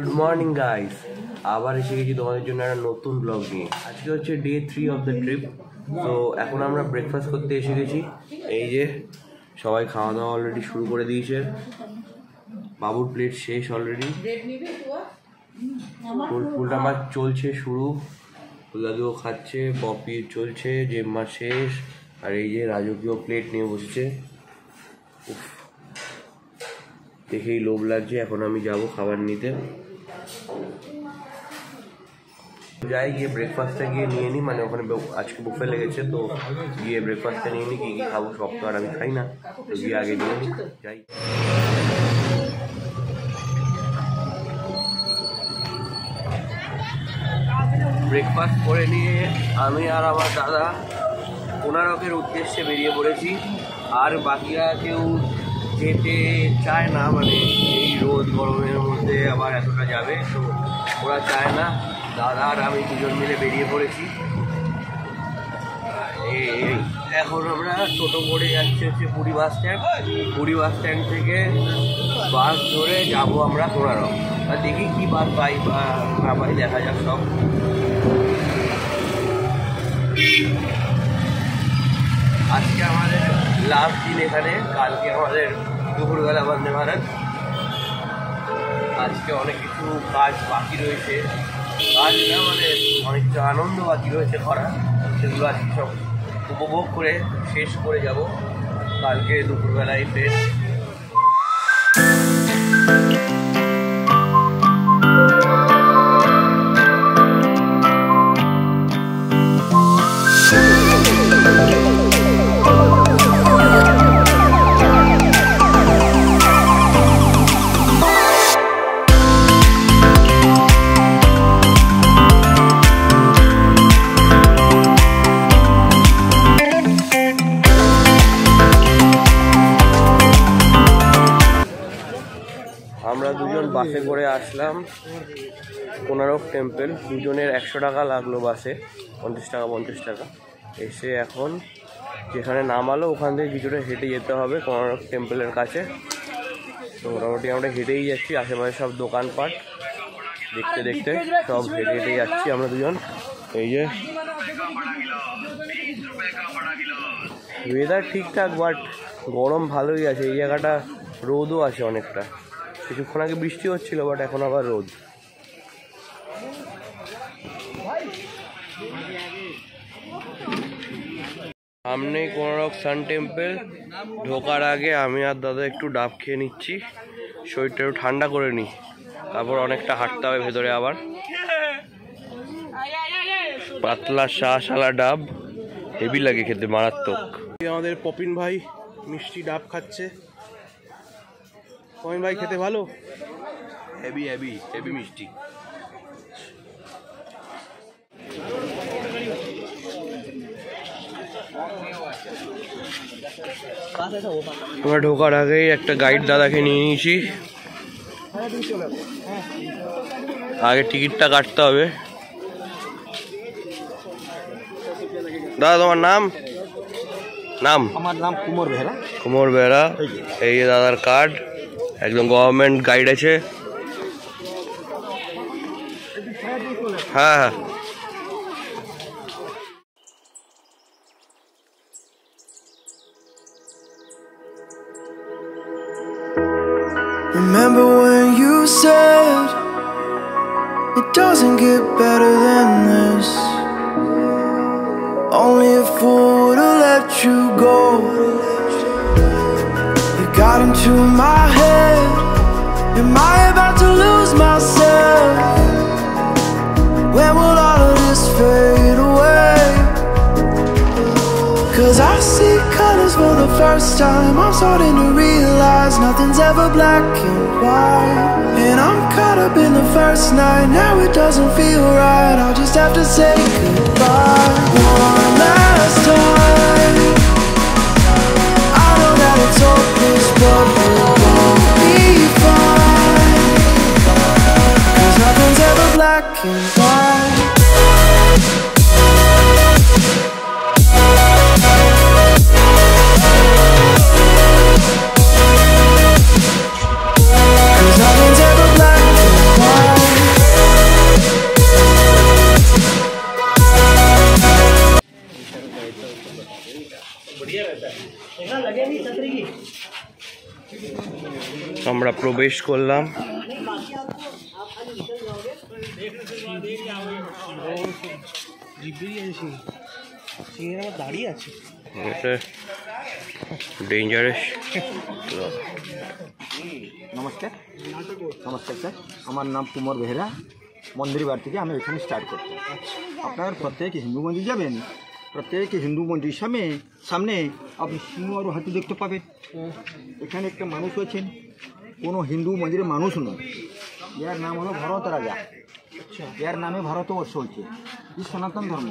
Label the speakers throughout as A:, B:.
A: Good morning guys, আবার এসে গেছি তোমাদের জন্য একটা নতুন ব্লগ নিয়ে। আজকে হচ্ছে ডে 3 অফ দ্য ট্রিপ। তো এখন আমরা ব্রেকফাস্ট করতে এসে গেছি। এই যে সবাই খাওয়া দাওয়া অলরেডি শুরু করে দিয়েছে। বাবুর প্লেট শেষ অলরেডি, ফুলটা আমার চলছে শুরু, দাদুও খাচ্ছে, পপি চলছে, জেম্মা শেষ, আর এই যে রাজকীয় প্লেট নিয়ে বসেছে। দেখেই লোভ লাগছে। এখন আমি যাব খাবার নিতে, যাই গিয়ে ব্রেকফাস্টটা গিয়ে নিয়ে নিই, মানে ওখানে আজকে বুফে লেগেছে, তো গিয়ে ব্রেকফাস্টটা নিয়ে নিই। কী কী খাবো সব তো আর আমি খাই না, তো গিয়ে আগে নিয়ে নিই। যাই ব্রেকফাস্ট করে নিয়ে আমি আর আমার দাদা কোনারকের উদ্দেশ্যে বেরিয়ে পড়েছি। আর বাকিরা কেউ যেতে চায় না, মানে এই রোদ গরমের মধ্যে আবার এতটা যাবে, তো ওরা চায় না। দাদা আর আমি দুজন মিলে বেরিয়ে পড়েছি। এখন আমরা টোটো করে যাচ্ছি হচ্ছে Puri bus stand. Puri bus stand থেকে বাস ধরে যাব আমরা কোনারক। আর দেখি কি বাস পাই বা না পাই, দেখা যাক সব। আজকে আমাদের লাস্ট দিন এখানে, কালকে আমাদের দুপুরবেলা বন্দে ভারত। আজকে অনেক কিছু কাজ বাকি রয়েছে, কাজ না মানে অনেকটা আনন্দ বাকি রয়েছে করা, সেগুলো আজকে সব উপভোগ করে শেষ করে যাব কালকে দুপুরবেলায় ফের। আমরা দুজন বাসে করে আসলাম কোনারক টেম্পল। দুজনের 100 টাকা লাগলো বাসে, 50 টাকা। এসে এখন যেখানে নামালো ওখান থেকে কিছুটা হেঁটে যেতে হবে কোনারক টেম্পলের কাছে। তো মোটামুটি আমরা হেঁটেই যাচ্ছি, আশেপাশে সব দোকানপাট দেখতে দেখতে সব হেঁটে হেঁটেই যাচ্ছি আমরা দুজন। এই যে ওয়েদার ঠিকঠাক, বাট গরম ভালোই আছে। এই জায়গাটা রোদও আছে অনেকটা, কিছুক্ষণ আগে বৃষ্টি হচ্ছিল, বাট এখন আবার রোদ। সামনে কোনারক সান টেম্পল। ঢোকার আগে আমি আর দাদা একটু ডাব খেয়ে নিচ্ছি, শরীরটা একটু ঠান্ডা করে নিই, তারপর অনেকটা হাঁটতে হবে ভেতরে আবার। পাতলা শাঁসালা ডাব, হেভি লাগে খেতে, মারাত্মক। আমাদের পপিন ভাই মিষ্টি ডাব খাচ্ছে। পপিন ভাই খেতে ভালো, হেভি হেভি হেভি মিষ্টি। আমরা ঢোকার আগেই একটা গাইড দাদাকে নিয়ে নিয়েছি, আগে টিকিটটা কাটতে হবে। দাদা তোমার নাম? আমার নাম কুমোর বেহরা। কুমোর বেহরা। এই দাদার কার্ড, একদম গভর্নমেন্ট গাইড আছে। হ্যাঁ হ্যাঁ।
B: Remember when you said it doesn't get better than this? Only a fool would've let you go. You got into my head. Am I about to lose myself? When will all of this fade away? 'Cause I see colors for the first time. I'm starting to realize nothing's ever black and white. And I'm caught up in the first night. Now it doesn't feel right. I'll just have to say goodbye one last time. I know that it's hopeless, but we'll both be fine. 'Cause nothing's ever black and white. Nothing's ever black and white.
A: আমরা প্রবেশ করলাম।
C: দাঁড়িয়ে আছে
A: dangerous.
C: নমস্কার নমস্কার sir, আমার নাম কুমার বেহরা। মন্দির বার থেকে আমি এখানে স্টার্ট করছি। আপনার প্রত্যেক হিন্দু মন্দির যাবেন, প্রত্যেক হিন্দু মন্দির সামনে আপনি সিংহ আর হাতি দেখতে পাবেন। এখানে একটা মানুষ আছেন, কোনো হিন্দু মন্দিরের মানুষ নয়, এর নাম হলো ভরত রাজা। এর নামে ভারতবর্ষ হচ্ছে। এই সনাতন ধর্ম,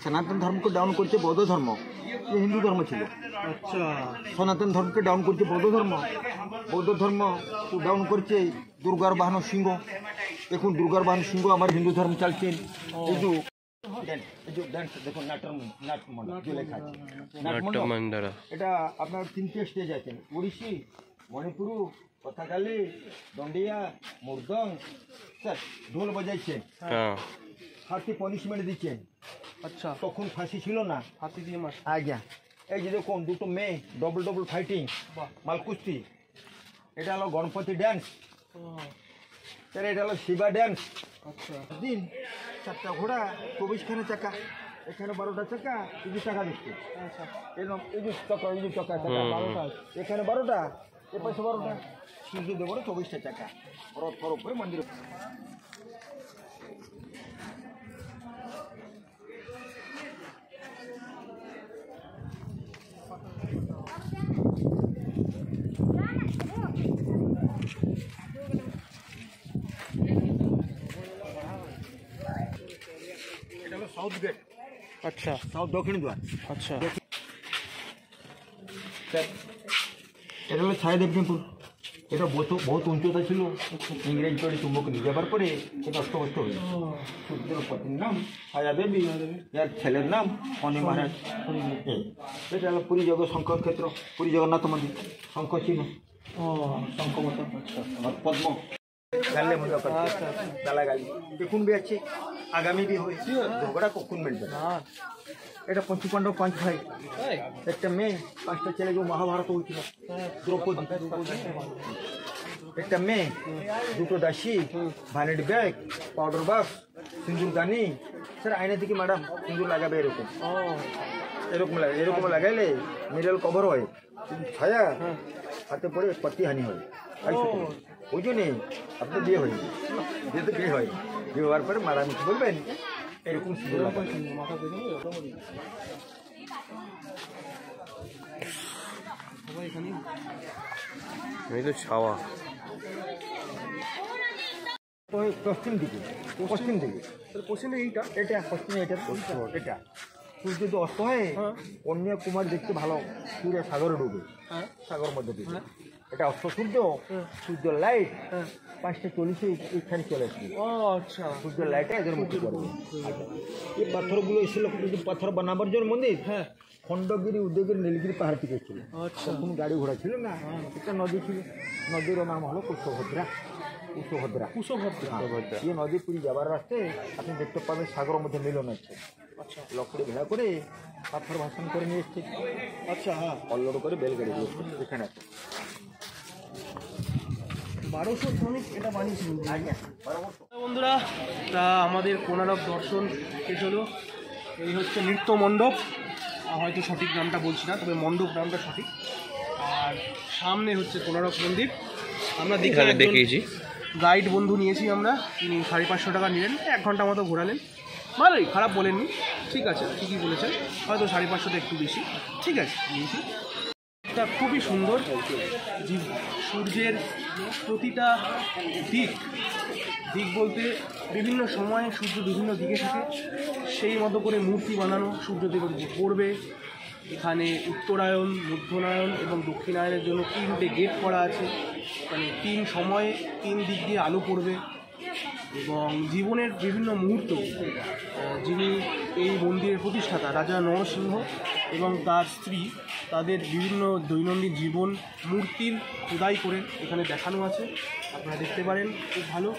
C: সনাতন ধর্মকে ডাউন করছে বৌদ্ধ ধর্ম। এ হিন্দু ধর্ম ছিল, সনাতন ধর্মকে ডাউন করছে বৌদ্ধ ধর্ম। বৌদ্ধ ধর্ম ডাউন করছে দুর্গার বাহন সিংহ। এখন দুর্গার বাহন সিংহ আমার হিন্দু ধর্ম চালছেন। দেখুন এটা আপনার 3টে স্টেজ আছেন, ওড়িশি, মণিপুর, কথাকালি, দন্ডিয়া, মুরদং। স্যার ঢোল বাজাইছেন, ফাঁসি পনিশমেন্ট দিচ্ছেন। আচ্ছা, তখন ফাঁসি ছিল না, ফাঁসি দিয়ে মার। আজ্ঞা, এই যে দেখুন দুটো মেয়ে ডবল ফাইটিং, মালকুস্তি। এটা হলো গণপতি ড্যান্স, স্যার এটা হলো শিবা ড্যান্স। আচ্ছা, দিন 4টা ঘোড়া, 24খানা চাকা, এখানে 12টা চাকা, এই যে চাকা দেখছি। আচ্ছা, এরকম এই যে চাকা 12টা, এখানে 12টা, এ পাশে 12টা, সূর্য দেবর 24টা চাকা। রথ ফর উপরে মন্দির। এটা হলো সাউথ গেট। আচ্ছা, সাউথ দক্ষিণ দ্বার। আচ্ছা, এটা হলো ছায়াদেবপুর। এটা বহুত উচ্চতা ছিল। ইংরেজ করে চুম্বক নিয়ে যাবার পরে এটা অস্তব্যস্ত হয়ে গেল। সূর্যের পত্নীর নাম ছায়াদেবী, এর ছেলের নাম ফণী মহারাজ। এটা হলো পুরী শঙ্খ ক্ষেত্র, পুরী জগন্নাথ মন্দির। শঙ্খ ছিল, শঙ্খ মতো পদ্ম গালে মজা করছে, গালাগালি দেখুন বি আছে, আগামী বি হয়েছে, ঝগড়া কখন মিলবে। এটা পঞ্চপাণ্ডব 5 ভাই, একটা মেয়ে 5টা ছেলে, যে মহাভারত হয়েছিল। দ্রৌপদী, একটা মেয়ে, 2টো দাসী, ভ্যানিটি ব্যাগ, পাউডার বক্স, সিঁদুর দানি। স্যার আয়না থেকে ম্যাডাম সিঁদুর লাগাবে এরকম, এরকম লাগাইলে মিডল কভার হয়, ছায়া হাতে পড়ে পতি হানি হয়। ওই জন্যে আপনার বিয়ে হয়নি, যেহেতু বিয়ে হয়, বিয়ে হওয়ার পরে ম্যাডাম বলবেন এরকম সিঁদুর লাগাবেন।
A: এই তো ছাওয়া
C: পশ্চিম দিকে এইটা, পশ্চিমে এটা সূর্য যদি অস্ত হয়, কন্যাকুমারী দেখতে ভালো, সূর্য সাগরে ডুবে, সাগর মধ্যে ডুবে। এটা অস্ত সূর্য লাইট 5:40 এখানে চলে আসবে। আচ্ছা, সূর্য লাইটে এদের মুখে পড়বে। এই পাথরগুলো এসেছিল পাথর বানাবার জন্য মন্দির। খণ্ডগিরি, উদয়গিরি, নীলগিরি পাহাড় থেকে ছিল। তখন গাড়ি ঘোড়া ছিল না, একটা নদী ছিল, নদীর নাম হলো কুশভদ্রা। এই নদী পুরী যাবার রাস্তায় আপনি দেখতে পাবেন সাগরের মধ্যে মিলন আছে। আচ্ছা, লকড়ি ভেড়া করে পাথর ভাষণ করে নিয়ে এসছে। আচ্ছা, হ্যাঁ, অল্লর করে বেলগাড়ি দিয়ে এখানে আছে।
D: 1200 শ্রমিক এটা বানিয়েছিল। বন্ধুরা, তা আমাদের কোণারক দর্শন শেষ হলো। এই হচ্ছে নৃত্য মণ্ডপ, হয়তো সঠিক নামটা বলছি না, তবে মণ্ডপ নামটা সঠিক। আর সামনে হচ্ছে কোণারক মন্দির। আমরা দেখিয়েছি, গাইড বন্ধু নিয়েছি আমরা, তিনি 550 টাকা নিলেন, 1 ঘন্টা মতো ঘোরালেন। ভালোই, খারাপ বলেননি, ঠিক আছে, ঠিকই বলেছেন, হয়তো 550 একটু বেশি, ঠিক আছে নিয়েছি। এটা খুবই সুন্দর, সূর্যের প্রতিটা দিক বলতে বিভিন্ন সময়ে সূর্য বিভিন্ন দিকে থাকে, সেই মতো করে মূর্তি বানানো সূর্যদেবের পড়বে। এখানে উত্তরায়ণ, মধ্যায়ন এবং দক্ষিণায়নের জন্য 3টে গেট করা আছে, মানে 3 সময়ে 3 দিক দিয়ে আলো পড়বে। এবং জীবনের বিভিন্ন মুহূর্ত, যিনি এই মন্দিরের প্রতিষ্ঠাতা রাজা নরসিংহ এবং তার স্ত্রী, তাদের বিভিন্ন দৈনন্দিন জীবন মূর্তির খোদাই করে এখানে দেখানো আছে, আপনারা দেখতে পারেন, খুব ভালো।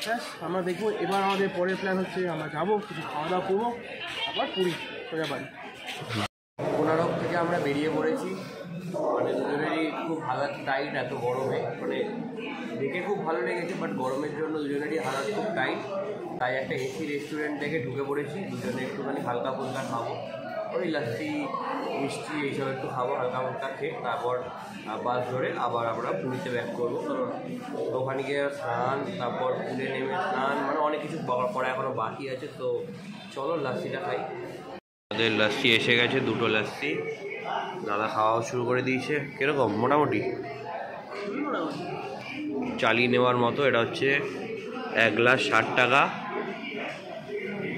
D: ব্যাস, আমরা দেখবো। এবার আমাদের পরের প্ল্যান হচ্ছে আমরা যাবো, কিছু খাওয়া দাওয়া করবো, আবার পুরী সোজা বাড়ি।
A: কোণারক থেকে যে আমরা বেরিয়ে পড়েছি, মানে দুজনেরই খুব হালাত টাইট এত গরমে, মানে দেখে খুব ভালো লেগেছে বাট গরমের জন্য দুজনেরই হালাত খুব টাইট। তাই একটা এসি রেস্টুরেন্ট থেকে ঢুকে পড়েছি, দুজনে একটুখানি হালকা ফুলকা খাবো, ওই লাস্সি মিষ্টি এইসব একটু খাবো হালকা ফুলকা খেয়ে, তারপর বাস ধরে আবার আমরা পুরীতে ব্যাক করবো। কারণ ওখানে গিয়ে স্নান, তারপর পুলে নেমে স্নান, মানে অনেক কিছু করা এখনও বাকি আছে। তো চলো লাস্সিটা খাই। আমাদের লাস্সি এসে গেছে, 2টো লাস্সি দাদা খাওয়াও শুরু করে দিয়েছে। কীরকম? মোটামুটি চালিয়ে নেওয়ার মতো। এটা হচ্ছে 1 গ্লাস 60 টাকা।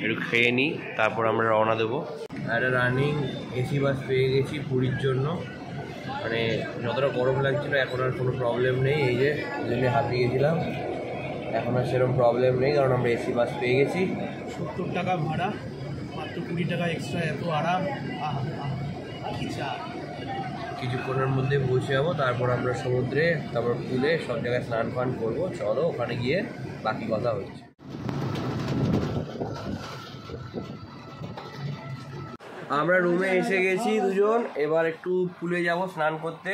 A: একটু খেয়ে নিই, তারপর আমরা রওনা দেবো। একটা রানিং এসি বাস পেয়ে গেছি পুরীর জন্য। মানে যতটা গরম লাগছিল এখন আর কোনো প্রবলেম নেই। এই যে দিল্লি হাঁপিয়ে গেছিলাম, এখন আর সেরকম প্রবলেম নেই, কারণ আমরা এসি বাস পেয়ে গেছি।
D: 70 টাকা ভাড়া, মাত্র 20 টাকা এক্সট্রা, এত আরাম।
A: কিছুক্ষণের মধ্যে পৌঁছে যাবো, তারপর আমরা সমুদ্রে, তারপর পুলে সব জায়গায় স্নান ফান করবো। চলো ওখানে গিয়ে বাকি কথা হচ্ছে। আমরা রুমে এসে গেছি দুজন, এবার একটু পুলে যাব স্নান করতে,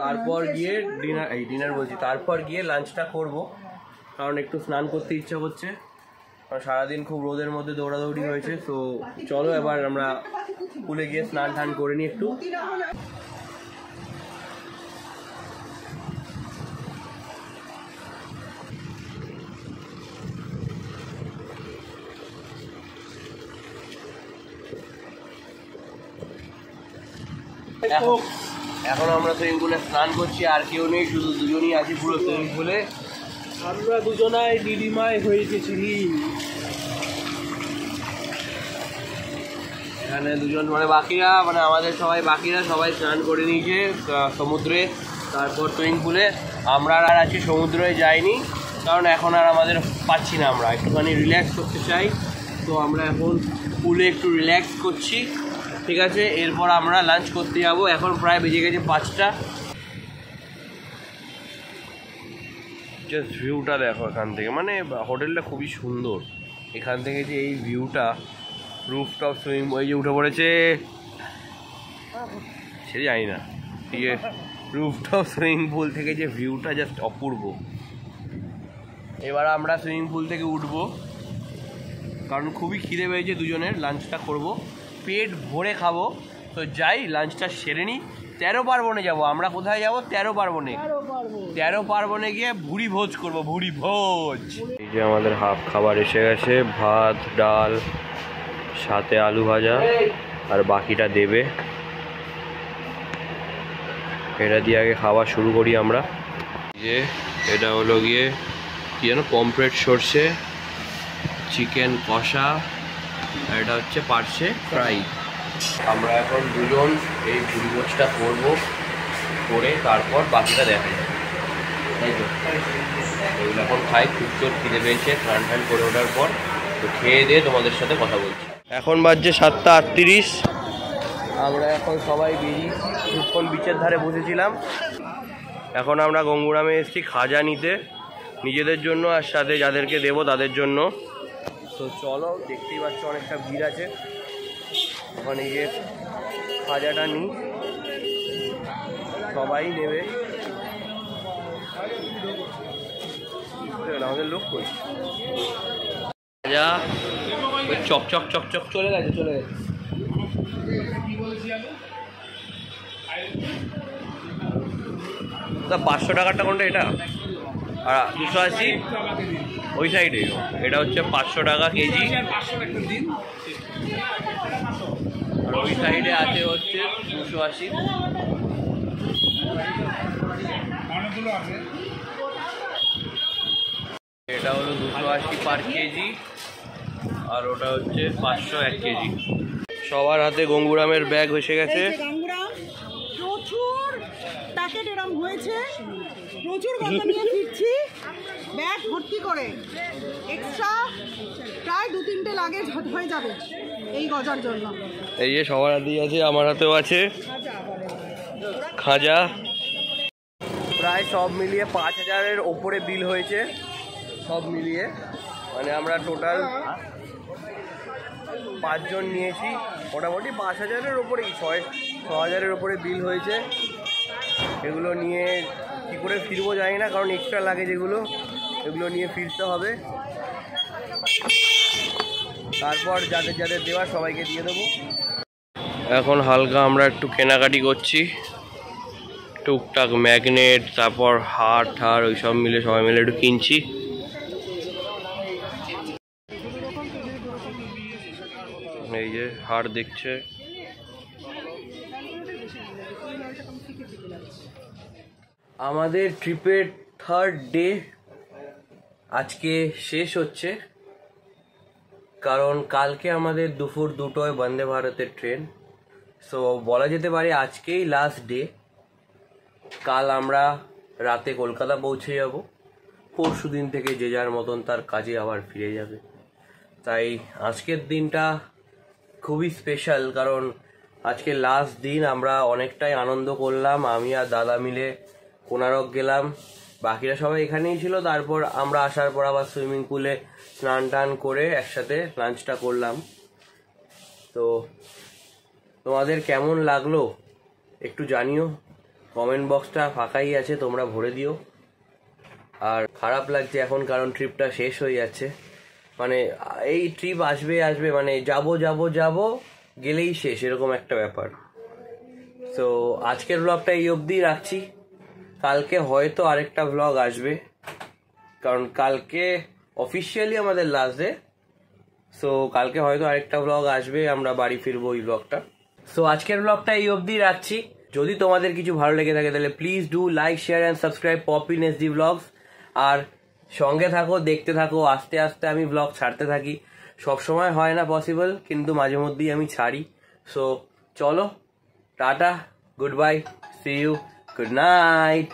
A: তারপর গিয়ে তারপর গিয়ে লাঞ্চটা করব, কারণ একটু স্নান করতে ইচ্ছা করছে, কারণ সারাদিন খুব রোদের মধ্যে দৌড়াদৌড়ি হয়েছে। তো চলো এবার আমরা পুলে গিয়ে স্নান টান করে নিই একটু। এখন আমরা সুইমিং পুলে স্নান করছি, আর কেউ নেই, শুধু দুজনই আছি পুরো সুইমিং পুলে।
D: আমরা দুজনাই দিদিমাই হয়ে গেছি।
A: এখানে দুজন মানে বাকিরা, মানে আমাদের সবাই বাকিরা সবাই স্নান করে নিয়েছে সমুদ্রে, তারপর সুইমিং পুলে। আমরা আর আছি সমুদ্রে যাইনি, কারণ এখন আর আমাদের পাচ্ছি না, আমরা একটুখানি রিল্যাক্স করতে চাই। তো আমরা এখন পুলে একটু রিল্যাক্স করছি, ঠিক আছে। এরপর আমরা লাঞ্চ করতে যাব। এখন প্রায় বেজে গেছে 5টা। জাস্ট ভিউটা দেখো এখান থেকে, মানে হোটেলটা খুবই সুন্দর। এখান থেকে যে এই ভিউটা, রুফটপ সুইমিং, ওই যে উঠে পড়েছে সে জানি না, ঠিক আছে, রুফটপ সুইমিং পুল থেকে যে ভিউটা জাস্ট অপূর্ব। এবার আমরা সুইমিং পুল থেকে উঠবো, কারণ খুবই খিদে পেয়েছে দুজনের, লাঞ্চটা করব, পেট ভরে খাবো। তো যাই লাঞ্চটা সেরে নিই। 13 পার্বণে যাবো আমরা। কোথায় যাব? 13 পার্বণে। 13 পার্বণে গিয়ে ভুড়ি ভোজ করবো, ভুড়ি ভোজ। এই যে আমাদের হাফ খাবার এসে গেছে, ভাত ডাল সাথে আলু ভাজা, আর বাকিটা দেবে। এটা দিয়ে আগে খাওয়া শুরু করি আমরা। যে এটা হলো গিয়ে কি যেন, পমফ্রেট সর্ষে, চিকেন কষা, আর এটা হচ্ছে পার্শে ফ্রাই। আমরা এখন দুজন এই ভুড়ি ভোজটা করবো, করে তারপর বাকিটা দেখা যাবে, তাই তো। এগুলো এখন খাই, খুব জোর খিদে পেয়েছে স্নান টান করে ওঠার পর। তো খেয়ে দিয়ে তোমাদের সাথে কথা বলছি। এখন বাজছে 7:38। আমরা এখন সবাই বেরিয়েছি, কিছুক্ষণ বিচের ধারে বসেছিলাম। এখন আমরা গঙ্গুরামে এসেছি খাজা নিতে, নিজেদের জন্য আর সাথে যাদেরকে দেবো তাদের জন্য। তো চলো, দেখতেই পাচ্ছ অনেকটা ভিড় আছে, ওখানে গিয়ে খাজাটা নিই, সবাই নেবে। আমাদের লোক কই খাজা, ওই চকচক চকচক চলে গেছে। তা 500 টাকারটা কোনটা? এটা আর 280 ওই সাইডে। এটা হচ্ছে 500 টাকা কেজি, আর ওই সাইডে আছে হচ্ছে 280। এটা হলো 280 পার কেজি, আর ওটা হচ্ছে 500 1 কেজি। সবার হাতে গঙ্গুরামের ব্যাগ এসে গেছে।
E: প্রচুর প্যাকেট এরকম হয়েছে, প্রচুর গজা নিয়ে ফিরছি, ব্যাগ ভর্তি করে। এক্সট্রা প্রায় 2-3টে লাগে, হয়ে যাবে এই গজার জন্য।
A: এই যে সবার হাতেই আছে, আমার হাতেও আছে খাজা। প্রায় সব মিলিয়ে 5000-এর ওপরে বিল হয়েছে, সব মিলিয়ে। মানে আমরা টোটাল 5 জন নিয়েছি, মোটামুটি 5,000-এর ওপরেই, 6,000-এর ওপরে বিল হয়েছে। এগুলো নিয়ে কী করে ফিরবো জানি না, কারণ এক্সট্রা লাগে যেগুলো, এগুলো নিয়ে ফিরতে হবে। তারপর যাদের যাদের দেওয়া সবাইকে দিয়ে দেবো। এখন হালকা আমরা একটু কেনাকাটি করছি, টুকটাক ম্যাগনেট, তারপর হার ঠার ওইসব মিলে সবাই মিলে একটু কিনছি। এই যে হার দেখছে। আমাদের ট্রিপের 3rd ডে আজকে শেষ হচ্ছে, কারণ কালকে আমাদের দুপুর 2টোয় বন্দে ভারতের ট্রেন। সো বলা যেতে পারে আজকেই লাস্ট ডে। কাল আমরা রাতে কলকাতা পৌঁছে যাব, পরশু দিন থেকে যে যার মতন তার কাজে আবার ফিরে যাবে। তাই আজকের দিনটা খুবই স্পেশাল, কারণ আজকে লাস্ট দিন। আমরা অনেকটাই আনন্দ করলাম, আমি আর দাদা মিলে কোনারক গেলাম, বাকিরা সবাই এখানেই ছিল। তারপর আমরা আসার পর আবার সুইমিং পুলে স্নান টান করে একসাথে লাঞ্চটা করলাম। তো তোমাদের কেমন লাগলো একটু জানিও, কমেন্ট বক্সটা ফাঁকাই আছে, তোমরা ভরে দিও। আর খারাপ লাগছে এখন, কারণ ট্রিপটা শেষ হয়ে যাচ্ছে। মানে এই ট্রিপ আসবে আসবে, মানে যাব যাব যাব গেলেই শেষ, এরকম একটা ব্যাপার। তো আজকের ব্লগটা এই অবধি রাখছি। কালকে হয়তো আরেকটা ব্লগ আসবে, কারণ কালকে অফিসিয়ালি আমাদের লাস্ট ডে। সো কালকে হয়তো আরেকটা ব্লগ আসবে, আমরা বাড়ি ফিরবো ওই ব্লগটা। সো আজকের ব্লগটা এই অবধি রাখছি। যদি তোমাদের কিছু ভালো লেগে থাকে তাহলে please do like, share and subscribe Poppin SD blogs. আর সঙ্গে থাকো, দেখতে থাকো, আস্তে আস্তে আমি ব্লগ ছাড়তে থাকি। সবসময় হয় না পসিবল, কিন্তু মাঝে মধ্যেই আমি ছাড়ি। সো চলো, tata, good bye, see you, good night.